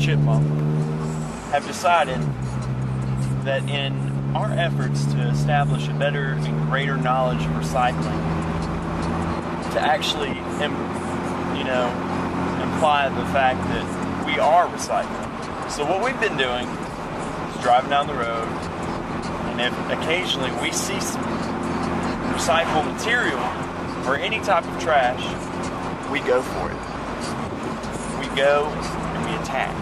Chipmunk have decided that in our efforts to establish a better and greater knowledge of recycling, to actually, imply the fact that we are recycling. So what we've been doing is driving down the road, and if occasionally we see some recyclable material or any type of trash, we go for it. We go and we attack.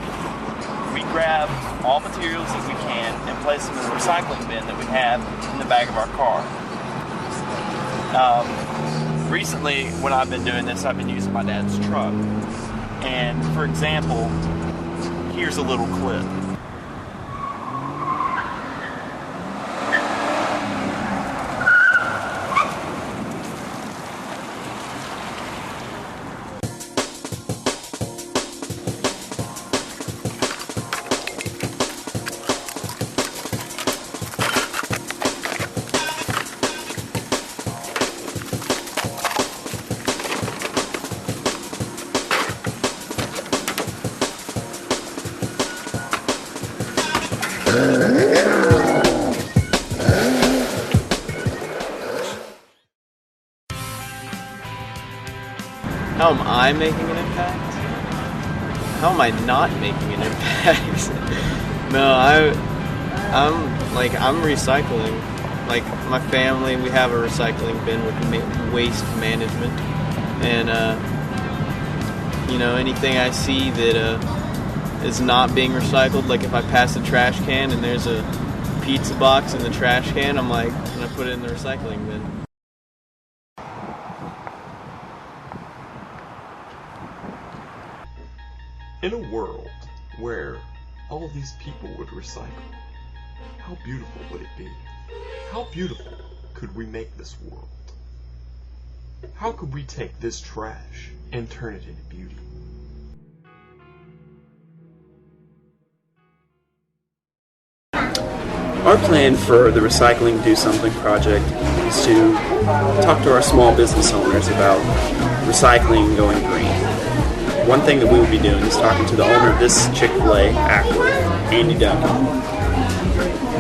We grab all materials that we can and place them in the recycling bin that we have in the back of our car. Recently, when I've been doing this, I've been using my dad's truck. And for example, here's a little clip. How am I making an impact? How am I not making an impact? No, I'm recycling. Like my family, we have a recycling bin with waste management, and anything I see that is not being recycled, like if I pass a trash can and there's a pizza box in the trash can, I'm like, gonna put it in the recycling bin. In a world where all these people would recycle, how beautiful would it be? How beautiful could we make this world? How could we take this trash and turn it into beauty? Our plan for the Recycling Do Something project is to talk to our small business owners about recycling going green. One thing that we will be doing is talking to the owner of this Chick-fil-A, Ackler, Andy Duncan.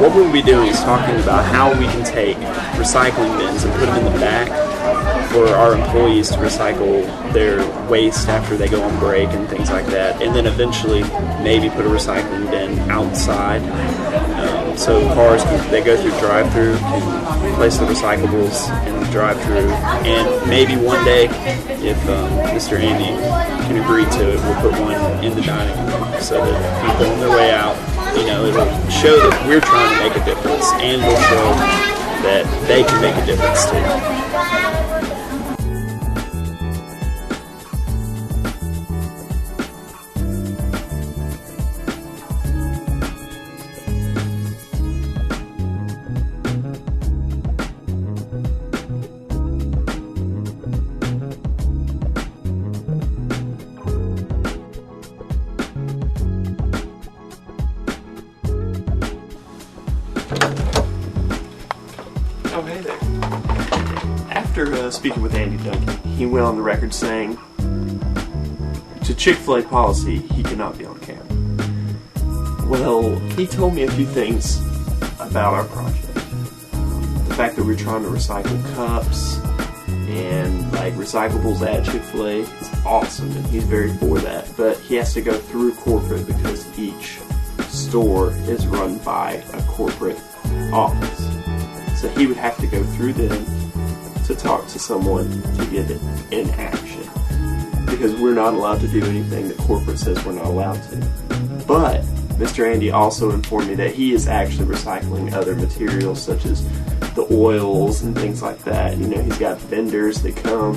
What we'll be doing is talking about how we can take recycling bins and put them in the back for our employees to recycle their waste after they go on break and things like that, and then eventually maybe put a recycling bin outside. So cars, they go through drive-through, can place the recyclables in the drive-through, and maybe one day, if Mr. Andy can agree to it, we'll put one in the dining room so that people on their way out, it'll show that we're trying to make a difference, and we'll show that they can make a difference too. Oh, hey there. After speaking with Andy Duncan, he went on the record saying, to Chick-fil-A policy, he cannot be on camera. Well, he told me a few things about our project. The fact that we're trying to recycle cups and recyclables at Chick-fil-A is awesome, and he's very for that. But he has to go through corporate because each store is run by a corporate office. So he would have to go through them to talk to someone to get it in action. Because we're not allowed to do anything that corporate says we're not allowed to. But Mr. Andy also informed me that he is actually recycling other materials such as the oils and things like that. He's got vendors that come,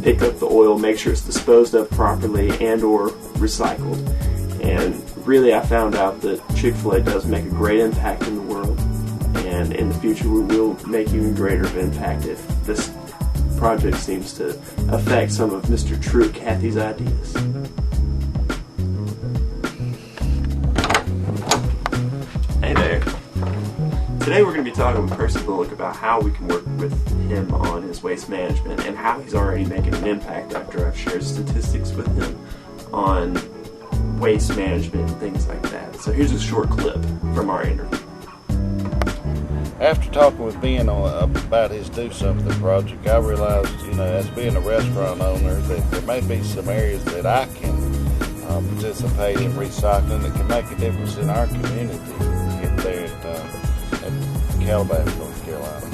pick up the oil, make sure it's disposed of properly and or recycled. And really I found out that Chick-fil-A does make a great impact in the world. And in the future we will make even greater of an impact if this project seems to affect some of Mr. True Cathy's ideas. Hey there. Today we're going to be talking with Percy Bullock about how we can work with him on his waste management and how he's already making an impact after I've shared statistics with him on waste management and things like that. So here's a short clip from our interview. After talking with Ben about his Do Something project, I realized, as being a restaurant owner, that there may be some areas that I can participate in recycling that can make a difference in our community there at Calabash, North Carolina.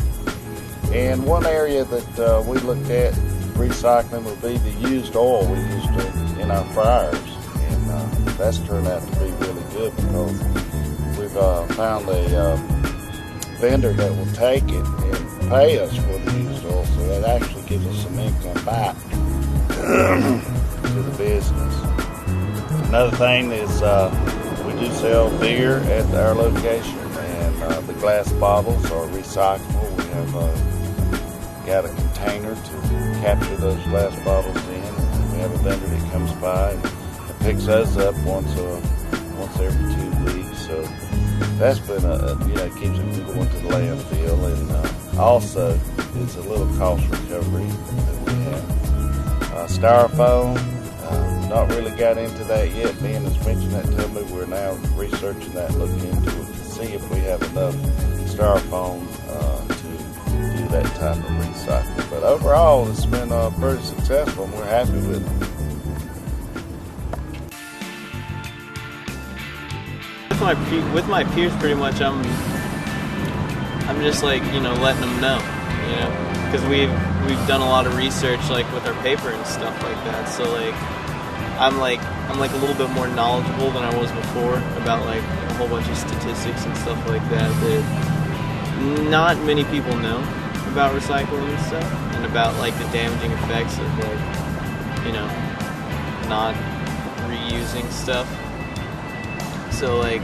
And one area that we looked at recycling would be the used oil we used in our fryers. And that's turned out to be really good because we've found a vendor that will take it and pay us for the used oil, so that actually gives us some income back to the business. Another thing is we do sell beer at our location, and the glass bottles are recyclable. We have got a container to capture those glass bottles in, and we have a vendor that comes by and picks those up once every 2 weeks. So that's been keeps it from going to the landfill, and also it's a little cost recovery that we have. Styrofoam, not really got into that yet. Ben has mentioned that to me. We're now researching that, looking into it to see if we have enough styrofoam to do that type of recycling. But overall, it's been pretty successful, and we're happy with it. With my peers, pretty much, I'm just like, letting them know, because we've done a lot of research, like with our paper and stuff like that. So like, I'm a little bit more knowledgeable than I was before about like a whole bunch of statistics and stuff like that not many people know about recycling and stuff, and about like the damaging effects of like, not reusing stuff. So like,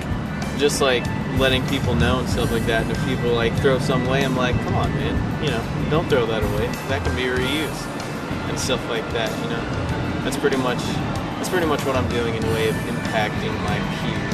just like letting people know and stuff like that, and if people like throw some away, I'm like, come on, man, don't throw that away. That can be reused and stuff like that. That's pretty much what I'm doing in a way of impacting my peers.